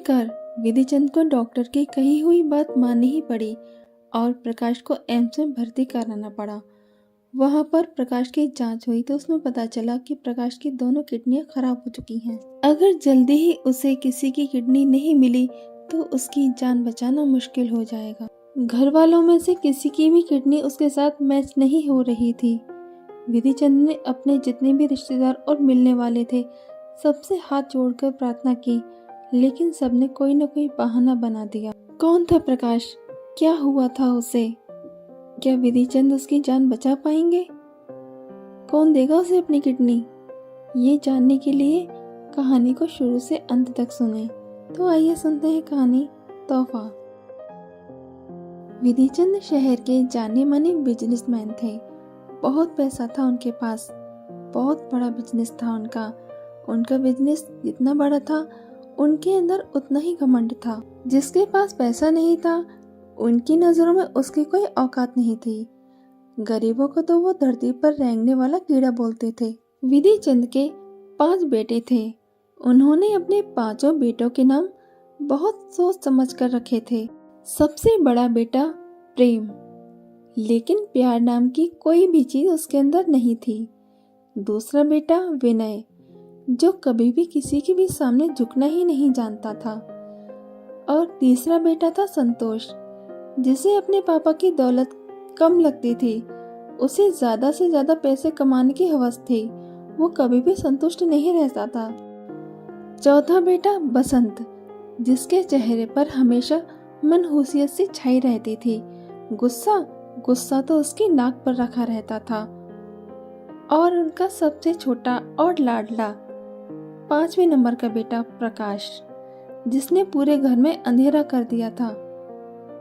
आखिरकार विधिचंद को डॉक्टर की कही हुई बात माननी ही पड़ी और प्रकाश को एम्स में भर्ती कराना पड़ा। वहां पर प्रकाश की जांच हुई तो उसमें पता चला कि प्रकाश की दोनों किडनियां खराब हो चुकी हैं। अगर जल्दी ही उसे किसी की किडनी नहीं मिली तो उसकी जान बचाना मुश्किल हो जाएगा। घर वालों में से किसी की भी किडनी उसके साथ मैच नहीं हो रही थी। विधिचंद ने अपने जितने भी रिश्तेदार और मिलने वाले थे सबसे हाथ जोड़कर प्रार्थना की, लेकिन सबने कोई न कोई बहाना बना दिया। कौन था प्रकाश? क्या हुआ था उसे? क्या विधिचंद उसकी जान बचा पाएंगे? कौन देगा उसे अपनी किडनी? ये जानने के लिए कहानी को शुरू से अंत तक सुने। तो आइए सुनते हैं कहानी तोहफा। विधिचंद शहर के जाने माने बिजनेसमैन थे। बहुत पैसा था उनके पास, बहुत बड़ा बिजनेस था उनका। उनका बिजनेस जितना बड़ा था उनके अंदर उतना ही घमंड था। जिसके पास पैसा नहीं था उनकी नजरों में उसकी कोई औकात नहीं थी। गरीबों को तो वो धरती पर रेंगने वाला कीड़ा बोलते थे। विधिचंद के 5 बेटे थे। उन्होंने अपने 5 बेटों के नाम बहुत सोच समझ कर रखे थे। सबसे बड़ा बेटा प्रेम, लेकिन प्यार नाम की कोई भी चीज उसके अंदर नहीं थी। दूसरा बेटा विनय, जो कभी भी किसी के भी सामने झुकना ही नहीं जानता था। और तीसरा बेटा था संतोष, जिसे अपने पापा की दौलत कम लगती थी। उसे ज्यादा से ज्यादा पैसे कमाने की हवस थी। वो कभी भी संतुष्ट नहीं रहता था। चौथा बेटा बसंत, जिसके चेहरे पर हमेशा मनहूसियत सी छाई रहती थी। गुस्सा तो उसकी नाक पर रखा रहता था। और उनका सबसे छोटा और लाडला 5वें नंबर का बेटा प्रकाश, जिसने पूरे घर में अंधेरा कर दिया था।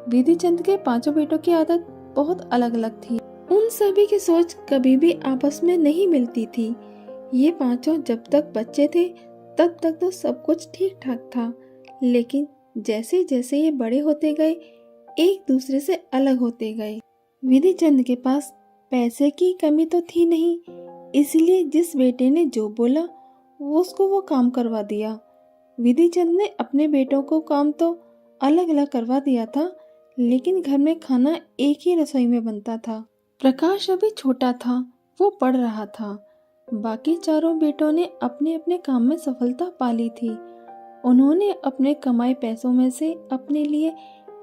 विधिचंद के 5 बेटों की आदत बहुत अलग अलग थी। उन सभी की सोच कभी भी आपस में नहीं मिलती थी। ये 5 जब तक बच्चे थे तब तक तो सब कुछ ठीक ठाक था, लेकिन जैसे जैसे ये बड़े होते गए एक दूसरे से अलग होते गए। विधिचंद के पास पैसे की कमी तो थी नहीं, इसलिए जिस बेटे ने जो बोला उसको वो काम करवा दिया। विधिचंद ने अपने बेटों को काम तो अलग अलग करवा दिया था, लेकिन घर में खाना एक ही रसोई में बनता था। प्रकाश अभी छोटा था, वो पढ़ रहा था। बाकी 4 बेटों ने अपने अपने काम में सफलता पा ली थी। उन्होंने अपने कमाए पैसों में से अपने लिए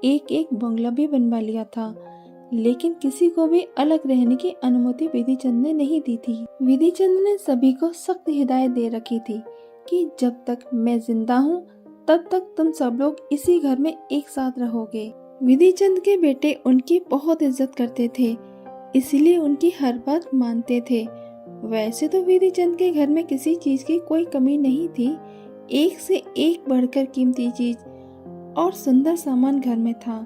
एक एक बंगला भी बनवा लिया था, लेकिन किसी को भी अलग रहने की अनुमति विधिचंद ने नहीं दी थी। विधिचंद ने सभी को सख्त हिदायत दे रखी थी कि जब तक मैं जिंदा हूँ तब तक तुम सब लोग इसी घर में एक साथ रहोगे। विधिचंद के बेटे उनकी बहुत इज्जत करते थे, इसलिए उनकी हर बात मानते थे। वैसे तो विधिचंद के घर में किसी चीज की कोई कमी नहीं थी। एक से एक बढ़कर कीमती चीज और सुंदर सामान घर में था।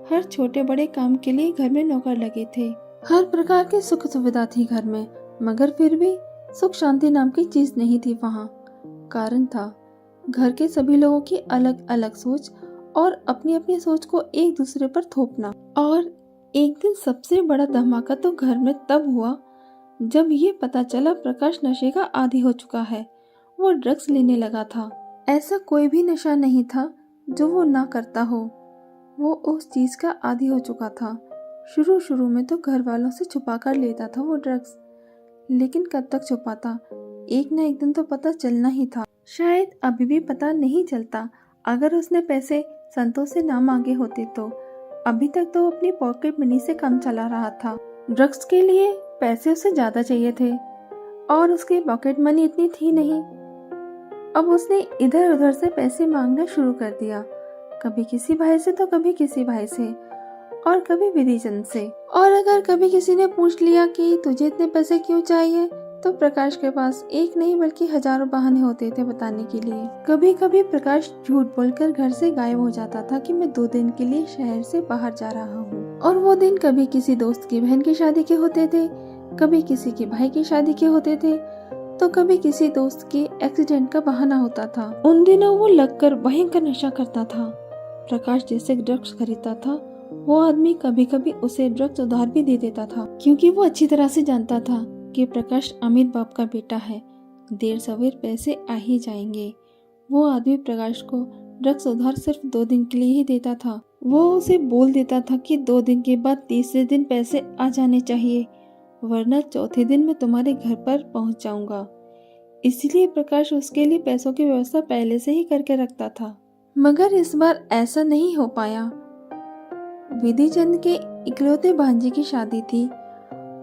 हर छोटे बड़े काम के लिए घर में नौकर लगे थे। हर प्रकार की सुख सुविधा थी घर में, मगर फिर भी सुख शांति नाम की चीज नहीं थी वहाँ। कारण था घर के सभी लोगों की अलग अलग सोच और अपनी अपनी सोच को एक दूसरे पर थोपना। और एक दिन सबसे बड़ा धमाका तो घर में तब हुआ जब ये पता चला प्रकाश नशे का आदी हो चुका है। वो ड्रग्स लेने लगा था। ऐसा कोई भी नशा नहीं था जो वो ना करता हो। वो उस चीज का आदी हो चुका था। शुरू में तो घर वालों से छुपा कर लेता था वो ड्रग्स, लेकिन कब तक छुपाता? एक न एक दिन तो पता चलना ही था। शायद अभी भी पता नहीं चलता। अगर उसने पैसे संतोष से ना मांगे होते तो अभी तक तो अपनी पॉकेट मनी से काम चला रहा था। ड्रग्स के लिए पैसे उसे ज्यादा चाहिए थे और उसकी पॉकेट मनी इतनी थी नहीं। अब उसने इधर उधर से पैसे मांगना शुरू कर दिया, कभी किसी भाई से तो कभी किसी भाई से और कभी विधिचंद से। और अगर कभी किसी ने पूछ लिया कि तुझे इतने पैसे क्यों चाहिए, तो प्रकाश के पास एक नहीं बल्कि हजारों बहाने होते थे बताने के लिए। कभी कभी प्रकाश झूठ बोलकर घर से गायब हो जाता था कि मैं 2 दिन के लिए शहर से बाहर जा रहा हूँ। और वो दिन कभी किसी दोस्त की बहन की शादी के होते थे, कभी किसी के भाई की शादी के होते थे, तो कभी किसी दोस्त के एक्सीडेंट का बहाना होता था। उन दिनों वो लगकर भयंकर नशा करता था। प्रकाश जैसे ड्रग्स खरीदता था, वो आदमी कभी कभी उसे ड्रग्स उधार भी दे देता था, क्योंकि वो अच्छी तरह से जानता था कि प्रकाश अमीर बाप का बेटा है, देर सवेर पैसे आ ही जाएंगे। वो आदमी प्रकाश को ड्रग्स उधार सिर्फ 2 दिन के लिए ही देता था। वो उसे बोल देता था कि 2 दिन के बाद तीसरे दिन पैसे आ जाने चाहिए, वरना चौथे दिन मैं तुम्हारे घर पर पहुंच जाऊंगा। इसलिए प्रकाश उसके लिए पैसों की व्यवस्था पहले से ही करके रखता था। मगर इस बार ऐसा नहीं हो पाया। विधि चंद के इकलौते भांजे की शादी थी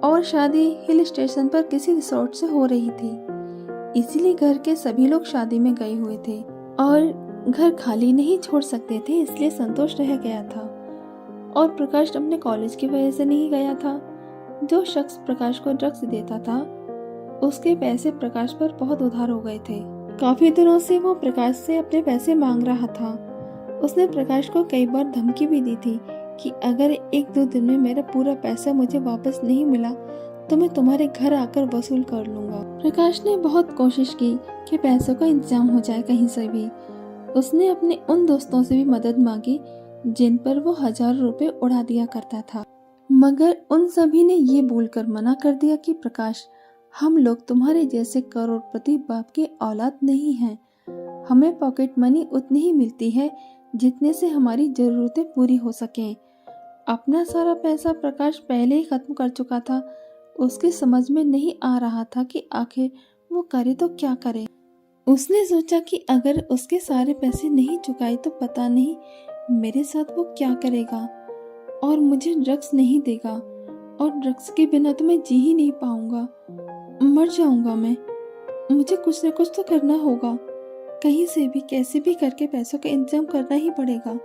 और शादी हिल स्टेशन पर किसी रिसोर्ट से हो रही थी। इसीलिए घर के सभी लोग शादी में गए हुए थे और घर खाली नहीं छोड़ सकते थे, इसलिए संतोष रह गया था। और प्रकाश अपने कॉलेज की वजह से नहीं गया था। जो शख्स प्रकाश को ड्रग्स देता था उसके पैसे प्रकाश पर बहुत उधार हो गए थे। काफी दिनों से वो प्रकाश से अपने पैसे मांग रहा था। उसने प्रकाश को कई बार धमकी भी दी थी कि अगर 1-2 दिन में मेरा पूरा पैसा मुझे वापस नहीं मिला तो मैं तुम्हारे घर आकर वसूल कर लूंगा। प्रकाश ने बहुत कोशिश की कि पैसों का इंतजाम हो जाए कहीं से भी। उसने अपने उन दोस्तों से भी मदद मांगी जिन पर वो 1000 रुपए उड़ा दिया करता था, मगर उन सभी ने ये बोलकर मना कर दिया कि प्रकाश, हम लोग तुम्हारे जैसे करोड़पति बाप के औलाद नहीं हैं। हमें पॉकेट मनी उतनी ही मिलती है जितने से हमारी जरूरतें पूरी हो सकें। अपना सारा पैसा प्रकाश पहले ही खत्म कर चुका था। उसके समझ में नहीं आ रहा था कि आखिर वो करे तो क्या करे। उसने सोचा कि अगर उसके सारे पैसे नहीं चुकाए तो पता नहीं मेरे साथ वो क्या करेगा और मुझे ड्रग्स नहीं देगा, और ड्रग्स के बिना तो मैं जी ही नहीं पाऊंगा, मर जाऊंगा मैं। मुझे कुछ न कुछ तो करना होगा, कहीं से भी कैसे भी करके पैसों का इंतजाम करना ही पड़ेगा।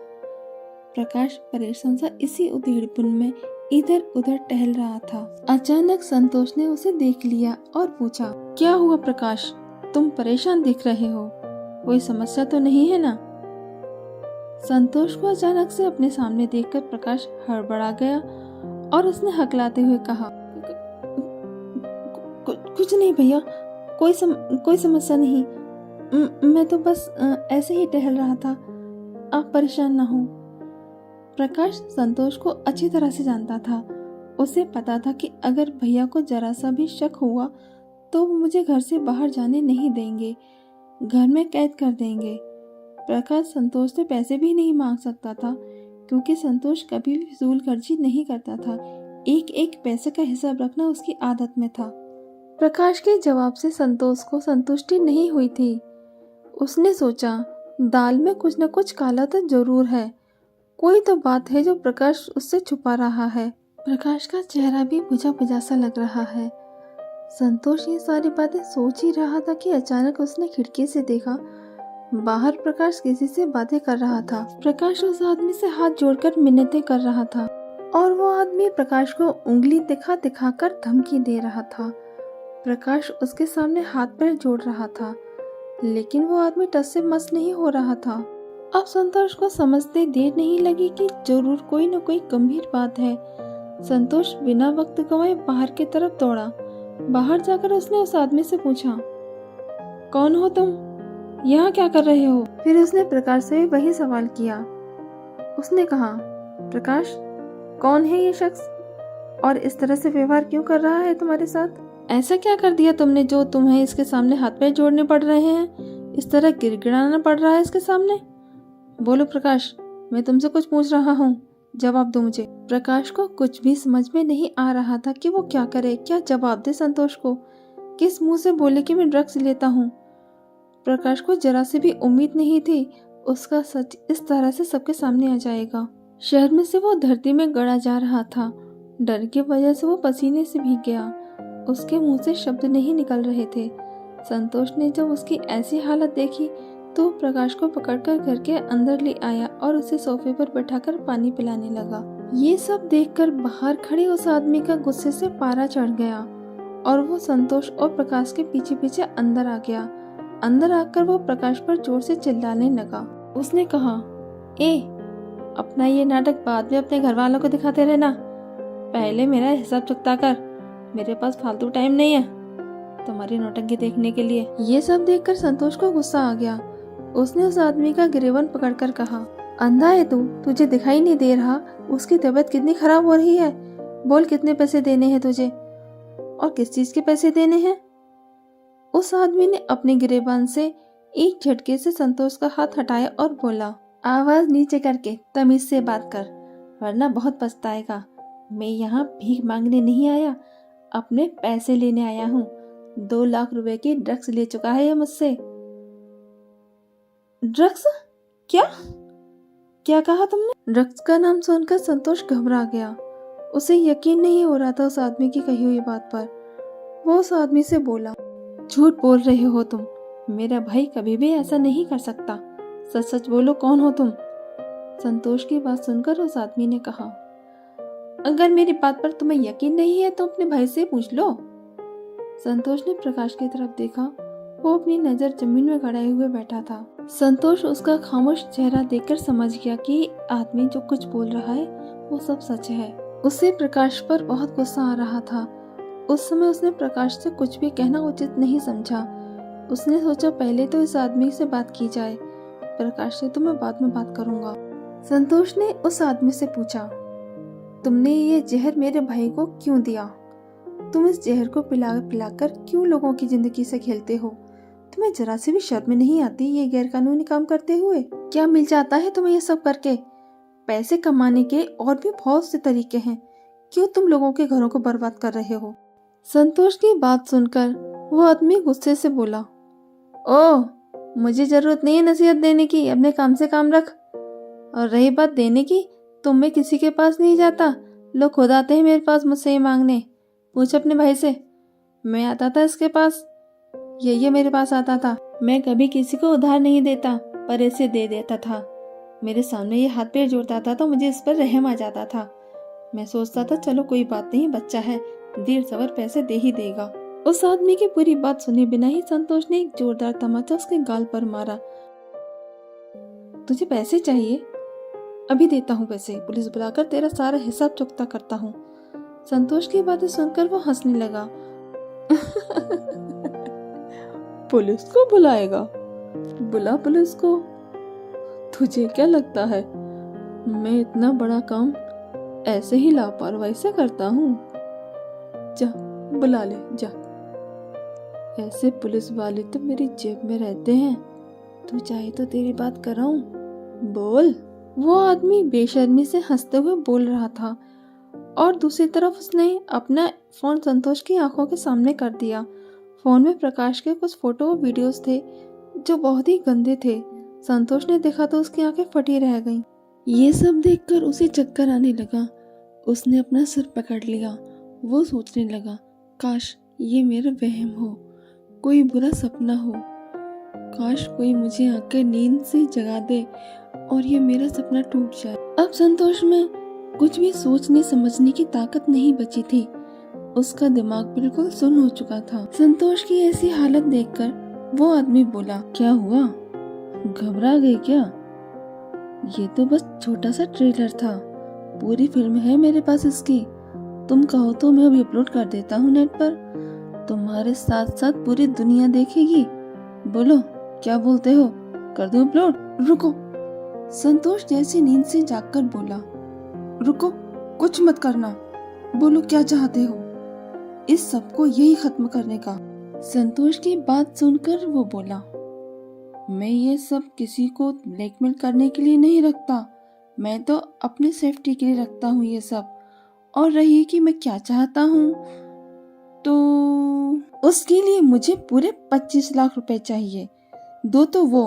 प्रकाश परेशान सा इसी उधेड़पुन में इधर उधर टहल रहा था। अचानक संतोष ने उसे देख लिया और पूछा, क्या हुआ प्रकाश, तुम परेशान दिख रहे हो, कोई समस्या तो नहीं है ना? संतोष को अचानक से अपने सामने देखकर प्रकाश हड़बड़ा गया और उसने हकलाते हुए कहा, कुछ नहीं भैया, कोई समस्या नहीं, मैं तो बस ऐसे ही टहल रहा था, आप परेशान ना हो। प्रकाश संतोष को अच्छी तरह से जानता था। उसे पता था कि अगर भैया को जरा सा भी शक हुआ तो वो मुझे घर से बाहर जाने नहीं देंगे, घर में कैद कर देंगे। प्रकाश संतोष से पैसे भी नहीं मांग सकता था क्योंकि संतोष कभी भी फिजूल खर्ची नहीं करता था। एक एक पैसे का हिसाब रखना उसकी आदत में था। प्रकाश के जवाब से संतोष को संतुष्टि नहीं हुई थी। उसने सोचा, दाल में कुछ न कुछ काला तो जरूर है, कोई तो बात है जो प्रकाश उससे छुपा रहा है। प्रकाश का चेहरा भी बुझा बुझा सा लग रहा है। संतोष ये सारी बातें सोच ही रहा था कि अचानक उसने खिड़की से देखा, बाहर प्रकाश किसी से बातें कर रहा था। प्रकाश उस आदमी से हाथ जोड़कर मिन्नतें कर रहा था और वो आदमी प्रकाश को उंगली दिखा दिखा कर धमकी दे रहा था। प्रकाश उसके सामने हाथ पैर जोड़ रहा था, लेकिन वो आदमी टस से मस नहीं हो रहा था। अब संतोष को समझते देर नहीं लगी कि जरूर कोई न कोई गंभीर बात है। संतोष बिना वक्त गंवाए बाहर की तरफ दौड़ा। बाहर जाकर उसने उस आदमी से पूछा, कौन हो तुम, यहाँ क्या कर रहे हो? फिर उसने प्रकाश से वही सवाल किया। उसने कहा, प्रकाश, कौन है ये शख्स और इस तरह से व्यवहार क्यों कर रहा है तुम्हारे साथ? ऐसा क्या कर दिया तुमने जो तुम्हें इसके सामने हाथ पैर जोड़ने पड़ रहे हैं, इस तरह गिड़गिड़ाना पड़ रहा है इसके सामने? बोलो प्रकाश, मैं तुमसे कुछ पूछ रहा हूँ, जवाब दो मुझे। प्रकाश को कुछ भी समझ में नहीं आ रहा था कि वो क्या करे, क्या जवाब दे संतोष को, किस मुंह से बोले कि मैं ड्रग्स लेता हूँ। प्रकाश को जरा से भी उम्मीद नहीं थी उसका सच इस तरह से सबके सामने आ जाएगा। शर्म से वो धरती में गड़ा जा रहा था। डर की वजह से वो पसीने से भीग गया। उसके मुंह से शब्द नहीं निकल रहे थे। संतोष ने जब उसकी ऐसी हालत देखी तो प्रकाश को पकड़कर घर के अंदर ले आया और उसे सोफे पर बैठाकर पानी पिलाने लगा। ये सब देखकर बाहर खड़े उस आदमी का गुस्से से पारा चढ़ गया और वो संतोष और प्रकाश के पीछे पीछे अंदर आ गया। अंदर आकर वो प्रकाश पर जोर से चिल्लाने लगा। उसने कहा, अपना ये नाटक बाद में अपने घर वालों को दिखाते रहना, पहले मेरा हिसाब चुकता कर, मेरे पास फालतू टाइम नहीं है तुम्हारी नौटंकी देखने के लिए। ये सब देखकर संतोष को गुस्सा आ गया। उसने उस आदमी का गिरेवन पकड़कर कहा, अंधा है तू, तुझे दिखाई नहीं दे रहा उसकी तबीयत कितनी खराब हो रही है? बोल कितने पैसे देने हैं तुझे और किस चीज के पैसे देने हैं? उस आदमी ने अपने गिरेबान से एक झटके से संतोष का हाथ हटाया और बोला, आवाज नीचे करके तमीज से बात कर, वरना बहुत पछताएगा। मैं यहाँ भीख मांगने नहीं आया, अपने पैसे लेने आया हूँ। 2 लाख रुपए की ड्रग्स ले चुका है ये मुझसे। ड्रग्स? क्या क्या कहा तुमने? ड्रग्स का नाम सुनकर संतोष घबरा गया। उसे यकीन नहीं हो रहा था उस आदमी की कही हुई बात पर। वो उस आदमी से बोला, झूठ बोल रहे हो तुम, मेरा भाई कभी भी ऐसा नहीं कर सकता। सच सच बोलो, कौन हो तुम? संतोष की बात सुनकर उस आदमी ने कहा, अगर मेरी बात पर तुम्हें यकीन नहीं है तो अपने भाई से पूछ लो। संतोष ने प्रकाश की तरफ देखा। वो अपनी नजर जमीन में गड़ाए हुए बैठा था। संतोष उसका खामोश चेहरा देखकर समझ गया कि आदमी जो कुछ बोल रहा है वो सब सच है। उसे प्रकाश पर बहुत गुस्सा आ रहा था। उस समय उसने प्रकाश से कुछ भी कहना उचित नहीं समझा। उसने सोचा पहले तो इस आदमी से बात की जाए, प्रकाश से तो मैं बाद में बात करूंगा। संतोष ने उस आदमी से पूछा, तुमने ये जहर मेरे भाई को क्यों दिया? तुम इस जहर को पिलाकर क्यों लोगों की जिंदगी से खेलते हो? तुम्हें जरा सी भी शर्म नहीं आती ये गैरकानूनी काम करते हुए? क्या मिल जाता है तुम्हें ये सब करके? पैसे कमाने के और भी बहुत से तरीके हैं, क्यों तुम लोगों के घरों को बर्बाद कर रहे हो? संतोष की बात सुनकर वो आदमी गुस्से से बोला, ओह, मुझे जरूरत नहीं है नसीहत देने की, अपने काम से काम रख। और रही बात देने की, तुम में किसी के पास नहीं जाता, लोग खुद आते हैं मेरे पास मुझसे ही मांगने। पूछ अपने भाई से, मैं आता था इसके पास, ये मेरे पास आता था। मैं कभी किसी को उधार नहीं देता, पर इसे दे देता था। मेरे सामने ये हाथ पैर जोड़ता था तो मुझे इस पर रहम आ जाता था। मैं सोचता था चलो कोई बात नहीं, बच्चा है, देर सवर पैसे दे ही देगा। उस आदमी की पूरी बात सुने बिना ही संतोष ने एक जोरदार तमाचा उसके गाल पर मारा। तुझे पैसे चाहिए? अभी देता हूँ पैसे, पुलिस बुलाकर तेरा सारा हिसाब चुकता करता हूँ। संतोष की बातें सुनकर वो हंसने लगा। पुलिस को बुलाएगा? बुला पुलिस को। तुझे क्या लगता है मैं इतना बड़ा काम ऐसे ही लापरवाही से करता हूँ? जा बुला ले जा। ऐसे पुलिस वाले तो मेरी जेब में रहते हैं। तू चाहे तो तेरी बात कराऊं? बोल। वो आदमी बेशर्मी से हंसते हुए बोल रहा था और दूसरी तरफ उसने अपना फोन संतोष की आंखों के सामने कर दिया। फोन में प्रकाश के कुछ फोटो और वीडियोस थे जो बहुत ही गंदे थे। संतोष ने देखा तो उसकी आंखें फटी रह गईं। ये सब देखकर उसे चक्कर आने लगा। उसने अपना सिर पकड़ लिया। वो सोचने लगा, काश ये मेरा वहम हो, कोई बुरा सपना हो। काश कोई मुझे आकर नींद से जगा दे और ये मेरा सपना टूट जाए। अब संतोष में कुछ भी सोचने समझने की ताकत नहीं बची थी। उसका दिमाग बिल्कुल सुन्न हो चुका था। संतोष की ऐसी हालत देखकर वो आदमी बोला, क्या हुआ, घबरा गए क्या? ये तो बस छोटा सा ट्रेलर था, पूरी फिल्म है मेरे पास इसकी। तुम कहो तो मैं अभी अपलोड कर देता हूँ नेट पर, तुम्हारे साथ साथ पूरी दुनिया देखेगी। बोलो क्या बोलते हो, कर दो अपलोड? रुको। संतोष जैसी नींद से जागकर बोला, रुको, कुछ मत करना, बोलो क्या चाहते हो? इस सब को यही खत्म करने का। संतोष की बात सुनकर वो बोला, मैं ये सब किसी को ब्लैकमेल करने के लिए नहीं रखता, मैं तो अपनी सेफ्टी के लिए रखता हूँ ये सब। और रही कि मैं क्या चाहता हूँ, तो उसके लिए मुझे पूरे 25 लाख रुपए चाहिए। 2 तो वो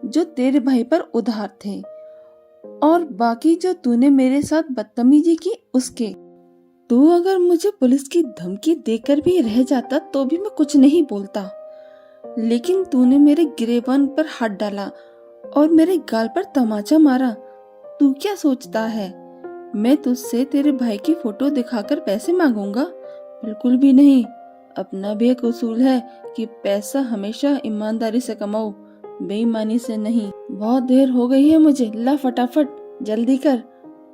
जो तेरे भाई पर उधार थे, और बाकी जो तूने मेरे साथ बदतमीजी की उसके। तू अगर मुझे पुलिस की धमकी देकर भी रह जाता तो भी मैं कुछ नहीं बोलता, लेकिन तूने मेरे गिरेबान पर हाथ डाला और मेरे गाल पर तमाचा मारा। तू क्या सोचता है मैं तुझसे तेरे भाई की फोटो दिखाकर पैसे मांगूंगा? बिल्कुल भी नहीं। अपना भी एक उसूल है कि पैसा हमेशा ईमानदारी से कमाओ, बेईमानी से नहीं। बहुत देर हो गई है मुझे, ला फटाफट जल्दी कर,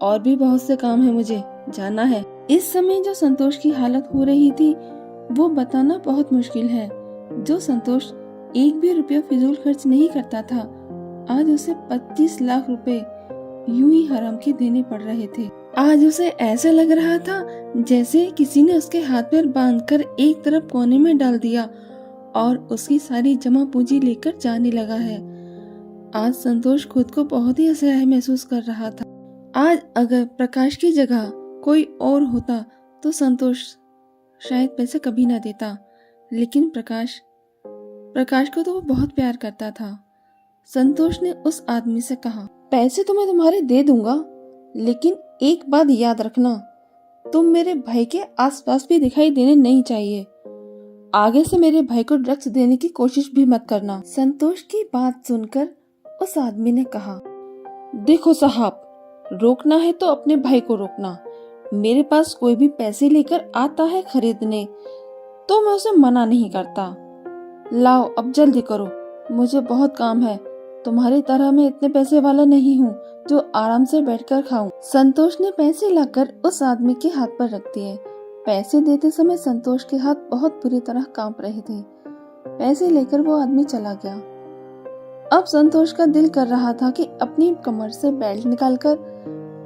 और भी बहुत से काम है, मुझे जाना है। इस समय जो संतोष की हालत हो रही थी वो बताना बहुत मुश्किल है। जो संतोष एक भी रुपया फिजूल खर्च नहीं करता था, आज उसे 25 लाख रुपए यूं ही हराम के देने पड़ रहे थे। आज उसे ऐसा लग रहा था जैसे किसी ने उसके हाथ पैर बांधकर एक तरफ कोने में डाल दिया और उसकी सारी जमा पूंजी लेकर जाने लगा है। आज संतोष खुद को बहुत ही असहाय महसूस कर रहा था। आज अगर प्रकाश की जगह कोई और होता तो संतोष शायद पैसे कभी ना देता, लेकिन प्रकाश को तो वो बहुत प्यार करता था। संतोष ने उस आदमी से कहा, पैसे तो मैं तुम्हारे दे दूंगा, लेकिन एक बात याद रखना, तुम मेरे भाई के आसपास भी दिखाई देने नहीं चाहिए। आगे से मेरे भाई को ड्रग्स देने की कोशिश भी मत करना। संतोष की बात सुनकर उस आदमी ने कहा, देखो साहब, रोकना है तो अपने भाई को रोकना। मेरे पास कोई भी पैसे लेकर आता है खरीदने तो मैं उसे मना नहीं करता। लाओ अब जल्दी करो, मुझे बहुत काम है। तुम्हारी तरह मैं इतने पैसे वाला नहीं हूँ जो आराम से बैठकर खाऊं। संतोष ने पैसे लाकर उस आदमी के हाथ पर रख दिए। पैसे देते समय संतोष के हाथ बहुत बुरी तरह कांप रहे थे। पैसे लेकर वो आदमी चला गया। अब संतोष का दिल कर रहा था कि अपनी कमर से बेल्ट निकालकर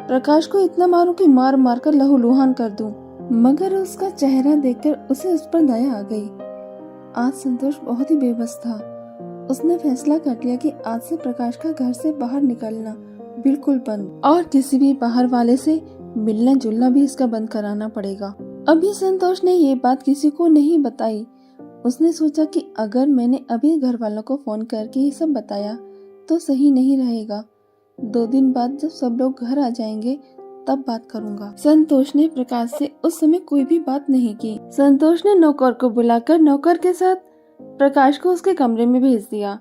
प्रकाश को इतना मारूं कि मार मार कर लहूलुहान कर दूं, मगर उसका चेहरा देखकर उसे उस पर दया आ गई। आज संतोष बहुत ही बेबस था। उसने फैसला कर लिया कि आज से प्रकाश का घर से बाहर निकलना बिल्कुल बंद, और किसी भी बाहर वाले से मिलना जुलना भी इसका बंद कराना पड़ेगा। अभी संतोष ने ये बात किसी को नहीं बताई। उसने सोचा कि अगर मैंने अभी घर वालों को फोन करके ये सब बताया तो सही नहीं रहेगा। 2 दिन बाद जब सब लोग घर आ जाएंगे तब बात करूंगा। संतोष ने प्रकाश से उस समय कोई भी बात नहीं की। संतोष ने नौकर को बुलाकर नौकर के साथ प्रकाश को उसके कमरे में भेज दिया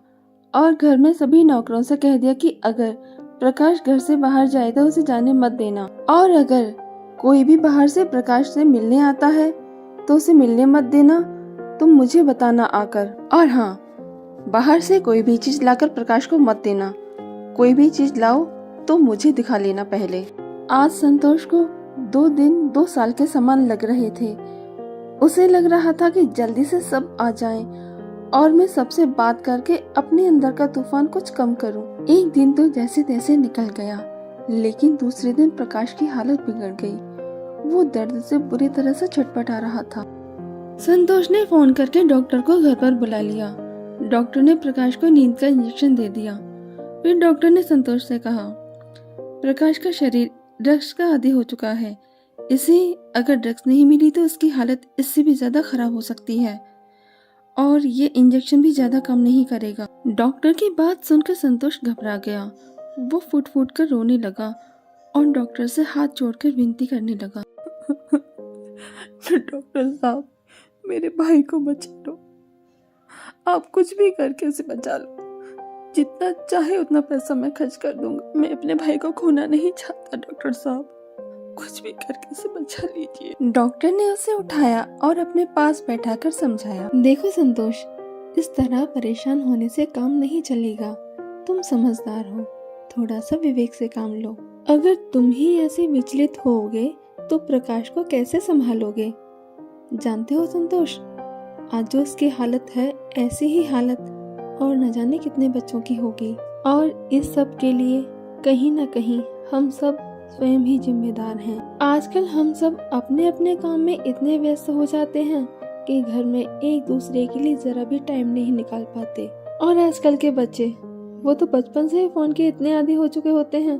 और घर में सभी नौकरों से कह दिया कि अगर प्रकाश घर से बाहर जाए तो उसे जाने मत देना, और अगर कोई भी बाहर से प्रकाश से मिलने आता है तो उसे मिलने मत देना, तुम मुझे बताना आकर। और हाँ, बाहर से कोई भी चीज लाकर प्रकाश को मत देना। कोई भी चीज लाओ तो मुझे दिखा लेना पहले। आज संतोष को 2 दिन 2 साल के समान लग रहे थे। उसे लग रहा था कि जल्दी से सब आ जाएं और मैं सबसे बात करके अपने अंदर का तूफान कुछ कम करूं। एक दिन तो जैसे तैसे निकल गया, लेकिन दूसरे दिन प्रकाश की हालत बिगड़ गई। वो दर्द से बुरी तरह से छटपटा रहा था। संतोष ने फोन करके डॉक्टर को घर पर बुला लिया। डॉक्टर ने प्रकाश को नींद का इंजेक्शन दे दिया। फिर डॉक्टर ने संतोष से कहा, प्रकाश का शरीर ड्रग्स का आदी हो चुका है। इसे अगर ड्रग्स नहीं मिली तो इसकी हालत इससे भी ज्यादा खराब हो सकती है और ये इंजेक्शन भी ज्यादा काम नहीं करेगा। डॉक्टर की बात सुनकर संतोष घबरा गया। वो फुट फुट कर रोने लगा और डॉक्टर से हाथ जोड़कर विनती करने लगा, डॉक्टर साहब, मेरे भाई को बचा लो। आप कुछ भी करके उसे बचा लो। जितना चाहे उतना पैसा मैं खर्च कर दूंगा। मैं अपने भाई को खोना नहीं चाहता। डॉक्टर साहब, कुछ भी करके उसे बचा लीजिए। डॉक्टर ने उसे उठाया और अपने पास बैठाकर समझाया, देखो संतोष, इस तरह परेशान होने से काम नहीं चलेगा। तुम समझदार हो, थोड़ा सा विवेक से काम लो। अगर तुम ही ऐसे विचलित होगे तो प्रकाश को कैसे संभालोगे? जानते हो संतोष, आज जो उसकी हालत है, ऐसी ही हालत और न जाने कितने बच्चों की होगी। और इस सब के लिए कहीं न कहीं हम सब स्वयं ही जिम्मेदार हैं। आजकल हम सब अपने अपने काम में इतने व्यस्त हो जाते हैं कि घर में एक दूसरे के लिए जरा भी टाइम नहीं निकाल पाते। और आजकल के बच्चे, वो तो बचपन से ही फोन के इतने आदी हो चुके होते हैं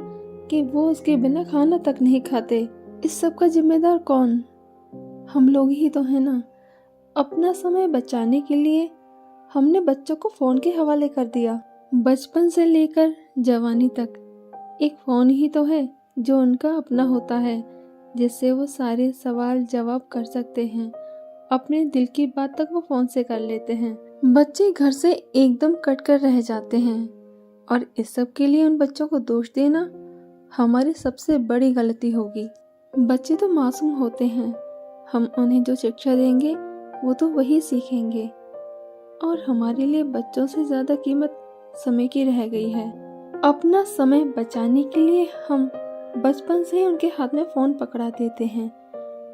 कि वो उसके बिना खाना तक नहीं खाते। इस सब का जिम्मेदार कौन? हम लोग ही तो है ना। अपना समय बचाने के लिए हमने बच्चों को फोन के हवाले कर दिया। बचपन से लेकर जवानी तक एक फोन ही तो है जो उनका अपना होता है, जिससे वो सारे सवाल जवाब कर सकते हैं। अपने दिल की बात तक वो फोन से कर लेते हैं। बच्चे घर से एकदम कट कर रह जाते हैं और इस सब के लिए उन बच्चों को दोष देना हमारी सबसे बड़ी गलती होगी। बच्चे तो मासूम होते हैं, हम उन्हें जो शिक्षा देंगे वो तो वही सीखेंगे। और हमारे लिए बच्चों से ज्यादा कीमत समय की रह गई है। अपना समय बचाने के लिए हम बचपन से ही उनके हाथ में फोन पकड़ा देते हैं।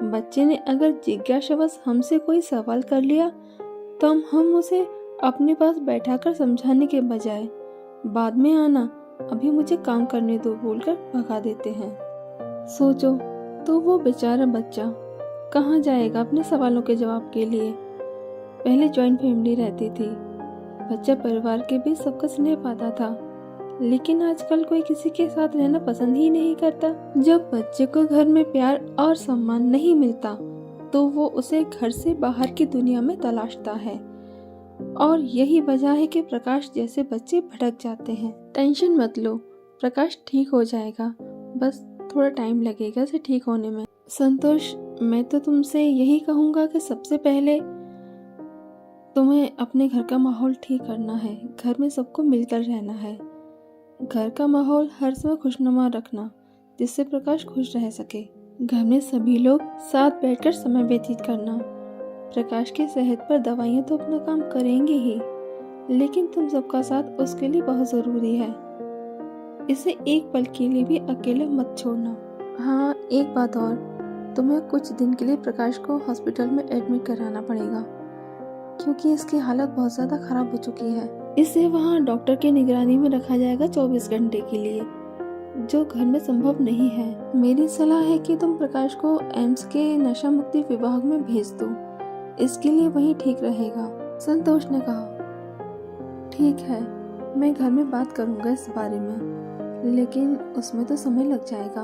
बच्चे ने अगर जिज्ञासावश हमसे कोई सवाल कर लिया तो हम उसे अपने पास बैठाकर समझाने के बजाय बाद में आना, अभी मुझे काम करने दो बोलकर भगा देते हैं। सोचो तो वो बेचारा बच्चा कहाँ जाएगा अपने सवालों के जवाब के लिए। पहले जॉइंट फैमिली रहती थी। बच्चा परिवार के बीच सबका स्नेह पाता था, लेकिन आजकल कोई किसी के साथ रहना पसंद ही नहीं करता। जब बच्चे को घर में प्यार और सम्मान नहीं मिलता तो वो उसे घर से बाहर की दुनिया में तलाशता है, और यही वजह है कि प्रकाश जैसे बच्चे भटक जाते हैं। टेंशन मत लो, प्रकाश ठीक हो जाएगा, बस थोड़ा टाइम लगेगा इसे ठीक होने में। संतोष, मैं तो तुमसे यही कहूँगा कि सबसे पहले तुम्हें अपने घर का माहौल ठीक करना है। घर में सबको मिलकर रहना है। घर का माहौल हर समय खुशनुमा रखना, जिससे प्रकाश खुश रह सके। घर में सभी लोग साथ बैठकर समय व्यतीत करना। प्रकाश की सेहत पर दवाइयाँ तो अपना काम करेंगी ही, लेकिन तुम सबका साथ उसके लिए बहुत ज़रूरी है। इसे एक पल के लिए भी अकेला मत छोड़ना। हाँ, एक बात और, तुम्हें कुछ दिन के लिए प्रकाश को हॉस्पिटल में एडमिट कराना पड़ेगा, क्योंकि इसकी हालत बहुत ज़्यादा खराब हो चुकी है। इसे वहाँ डॉक्टर की निगरानी में रखा जाएगा 24 घंटे के लिए, जो घर में संभव नहीं है। मेरी सलाह है कि तुम प्रकाश को एम्स के नशा मुक्ति विभाग में भेज दो, इसके लिए वही ठीक रहेगा। संतोष ने कहा, ठीक है, मैं घर में बात करूंगा इस बारे में, लेकिन उसमें तो समय लग जाएगा,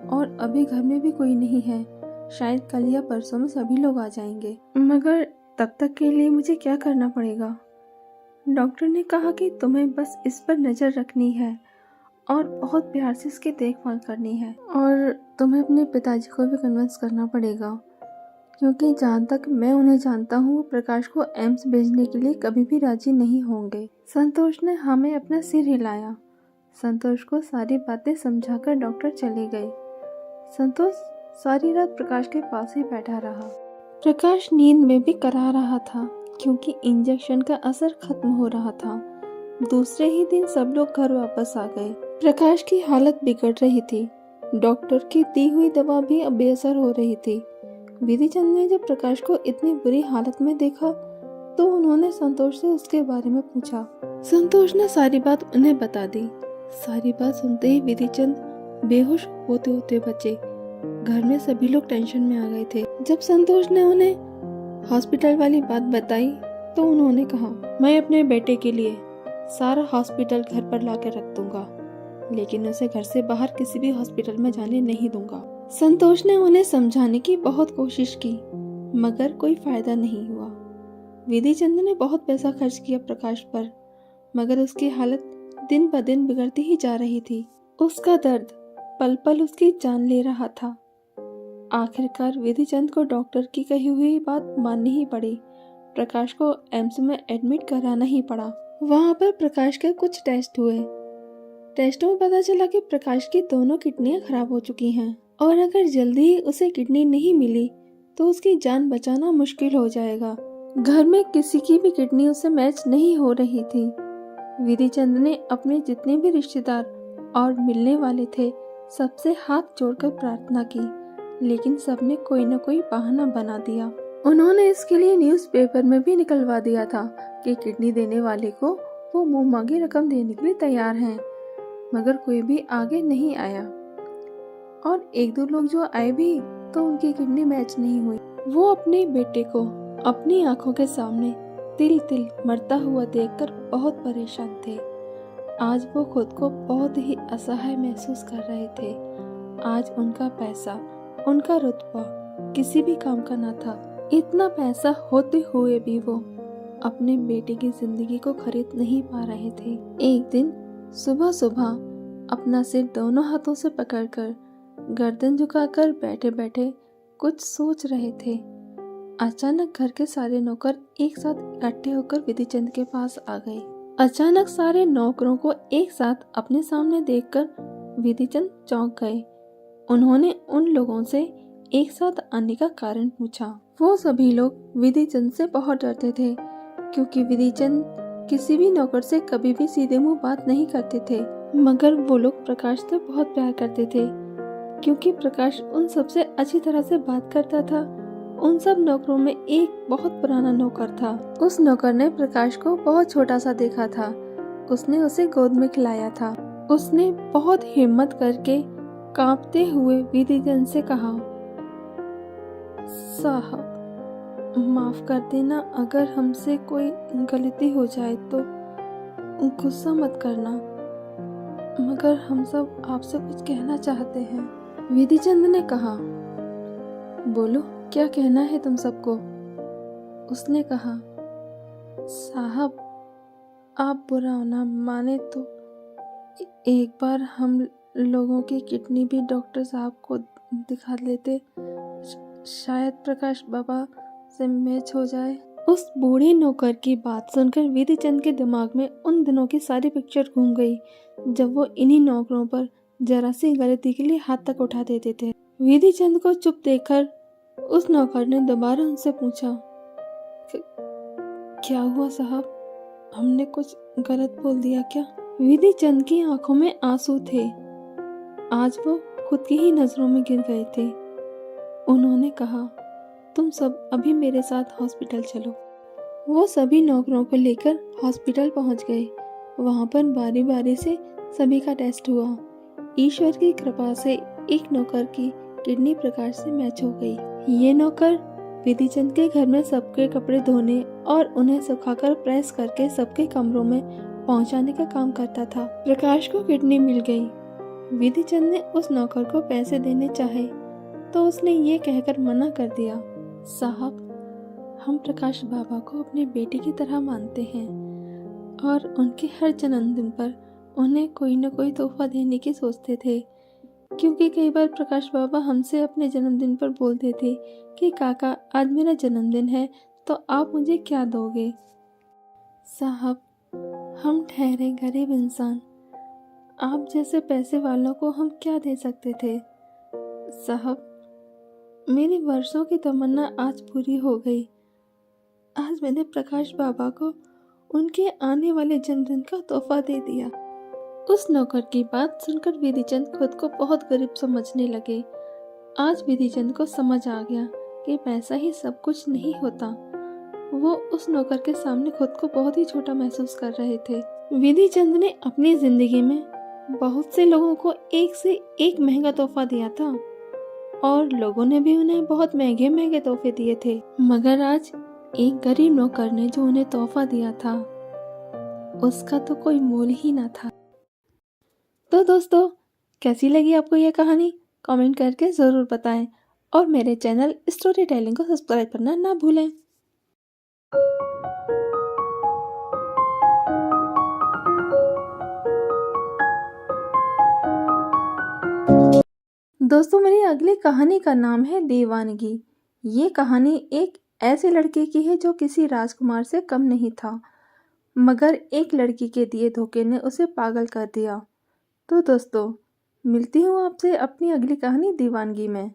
और अभी घर में भी कोई नहीं है। शायद कल या परसों में सभी लोग आ जाएंगे। मगर तब तक के लिए मुझे क्या करना पड़ेगा? डॉक्टर ने कहा कि तुम्हें बस इस पर नजर रखनी है और बहुत प्यार से इसकी देखभाल करनी है, और तुम्हें अपने पिताजी को भी कन्विंस करना पड़ेगा, क्योंकि जहाँ तक मैं उन्हें जानता हूँ वो प्रकाश को एम्स भेजने के लिए कभी भी राजी नहीं होंगे। संतोष ने हमें अपना सिर हिलाया। संतोष को सारी बातें समझाकर डॉक्टर चले गए। संतोष सारी रात प्रकाश के पास ही बैठा रहा। प्रकाश नींद में भी करा रहा था, क्योंकि इंजेक्शन का असर खत्म हो रहा था। दूसरे ही दिन सब लोग घर वापस आ गए। प्रकाश की हालत बिगड़ रही थी। डॉक्टर की दी हुई दवा भी अब बेअसर हो रही थी। विधि चंद ने जब प्रकाश को इतनी बुरी हालत में देखा तो उन्होंने संतोष से उसके बारे में पूछा। संतोष ने सारी बात उन्हें बता दी। सारी बात सुनते ही विधि चंद बेहोश होते होते बचे। घर में सभी लोग टेंशन में आ गए थे। जब संतोष ने उन्हें हॉस्पिटल वाली बात बताई तो उन्होंने कहा, मैं अपने बेटे के लिए सारा हॉस्पिटल घर पर लाकर रख दूंगा, लेकिन उसे घर से बाहर किसी भी हॉस्पिटल में जाने नहीं दूंगा। संतोष ने उन्हें समझाने की बहुत कोशिश की, मगर कोई फायदा नहीं हुआ। विधि चंद ने बहुत पैसा खर्च किया प्रकाश पर, मगर उसकी हालत दिन ब दिन बिगड़ती ही जा रही थी। उसका दर्द पल पल उसकी जान ले रहा था। आखिरकार विधि चंद को डॉक्टर की कही हुई बात माननी ही पड़ी। प्रकाश को एम्स में एडमिट कराना ही पड़ा। वहाँ पर प्रकाश के कुछ टेस्ट हुए। टेस्टों में पता चला कि प्रकाश की दोनों किडनियां खराब हो चुकी हैं, और अगर जल्दी ही उसे किडनी नहीं मिली तो उसकी जान बचाना मुश्किल हो जाएगा। घर में किसी की भी किडनी उसे मैच नहीं हो रही थी। विधि चंद ने अपने जितने भी रिश्तेदार और मिलने वाले थे सबसे हाथ जोड़कर प्रार्थना की, लेकिन सबने कोई न कोई बहाना बना दिया। उन्होंने इसके लिए न्यूज़पेपर में भी निकलवा दिया था कि किडनी देने वाले को वो मुंह मांगी रकम देने के लिए तैयार हैं, मगर कोई भी आगे नहीं आया, और एक दो लोग जो आए भी तो उनकी किडनी मैच नहीं हुई। वो अपने बेटे को अपनी आंखों के सामने तिल तिल मरता हुआ देखकर बहुत परेशान थे। आज वो खुद को बहुत ही असहाय महसूस कर रहे थे। आज उनका पैसा, उनका रुतबा किसी भी काम का न था। इतना पैसा होते हुए भी वो अपने बेटे की जिंदगी को खरीद नहीं पा रहे थे। एक दिन सुबह सुबह अपना सिर दोनों हाथों से पकड़कर गर्दन झुकाकर बैठे बैठे कुछ सोच रहे थे। अचानक घर के सारे नौकर एक साथ इकट्ठे होकर विधि चंद के पास आ गए। अचानक सारे नौकरों को एक साथ अपने सामने देखकर विधि चंद चौंक गए। उन्होंने उन लोगों से एक साथ आने का कारण पूछा। वो सभी लोग विधि चंद से बहुत डरते थे, क्योंकि विधि चंद किसी भी नौकर से कभी भी सीधे मुंह बात नहीं करते थे। मगर वो लोग प्रकाश से बहुत प्यार करते थे, क्योंकि प्रकाश उन सबसे अच्छी तरह से बात करता था। उन सब नौकरों में एक बहुत पुराना नौकर था। उस नौकर ने प्रकाश को बहुत छोटा सा देखा था। उसने उसे गोद में खिलाया था। उसने बहुत हिम्मत करके कांपते हुए विधि चंद से कहा, साहब, माफ़ कर देना, अगर हमसे कोई गलती हो जाए तो गुस्सा मत करना, मगर हम सब आपसे कुछ कहना चाहते हैं। विधिचंद ने कहा। बोलो, क्या कहना है तुम सबको? उसने कहा, साहब, आप बुरा ना माने तो एक बार हम लोगों की किडनी भी डॉक्टर साहब को दिखा लेते, शायद प्रकाश बाबा से मैच हो जाए। उस बूढ़े नौकर की बात सुनकर विधिचंद के दिमाग में उन दिनों की सारी पिक्चर घूम गई जब वो इन्हीं नौकरों पर जरा सी गलती के लिए हाथ तक उठा देते थे। विधिचंद को चुप देखकर उस नौकर ने दोबारा उनसे पूछा, क्या हुआ साहब, हमने कुछ गलत बोल दिया क्या? विधिचंद की आंखों में आंसू थे। आज वो खुद की ही नजरों में गिर गए थे। उन्होंने कहा, तुम सब अभी मेरे साथ हॉस्पिटल चलो। वो सभी नौकरों को लेकर हॉस्पिटल पहुंच गए। वहां पर बारी बारी से सभी का टेस्ट हुआ। ईश्वर की कृपा से एक नौकर की किडनी प्रकाश से मैच हो गई। ये नौकर विधिचंद के घर में सबके कपड़े धोने और उन्हें सुखाकर प्रेस करके सबके कमरों में पहुंचाने का काम करता था। प्रकाश को किडनी मिल गई। विधिचंद ने उस नौकर को पैसे देने चाहे तो उसने ये कहकर मना कर दिया, साहब, हम प्रकाश बाबा को अपने बेटे की तरह मानते हैं और उनके हर जन्मदिन पर उन्हें कोई न कोई तोहफा देने की सोचते थे, क्योंकि कई बार प्रकाश बाबा हमसे अपने जन्मदिन पर बोलते थे कि काका, आज मेरा जन्मदिन है तो आप मुझे क्या दोगे? साहब, हम ठहरे गरीब इंसान, आप जैसे पैसे वालों को हम क्या दे सकते थे? साहब, मेरी वर्षों की तमन्ना आज पूरी हो गई। आज मैंने प्रकाश बाबा को उनके आने वाले जन्मदिन का तोहफा दे दिया। उस नौकर की बात सुनकर विधिचंद खुद को बहुत गरीब समझने लगे। आज विधिचंद को समझ आ गया कि पैसा ही सब कुछ नहीं होता। वो उस नौकर के सामने खुद को बहुत ही छोटा महसूस कर रहे थे। विधिचंद ने अपनी जिंदगी में बहुत से लोगों को एक से एक महंगा तोहफा दिया था और लोगों ने भी उन्हें बहुत महंगे महंगे तोहफे दिए थे, मगर आज एक गरीब नौकर ने जो उन्हें तोहफा दिया था उसका तो कोई मोल ही ना था। तो दोस्तों, कैसी लगी आपको यह कहानी? कमेंट करके ज़रूर बताएं और मेरे चैनल स्टोरी टेलिंग को सब्सक्राइब करना ना भूलें। दोस्तों, मेरी अगली कहानी का नाम है दीवानगी। ये कहानी एक ऐसे लड़के की है जो किसी राजकुमार से कम नहीं था, मगर एक लड़की के दिए धोखे ने उसे पागल कर दिया। तो दोस्तों, मिलती हूँ आपसे अपनी अगली कहानी दीवानगी में।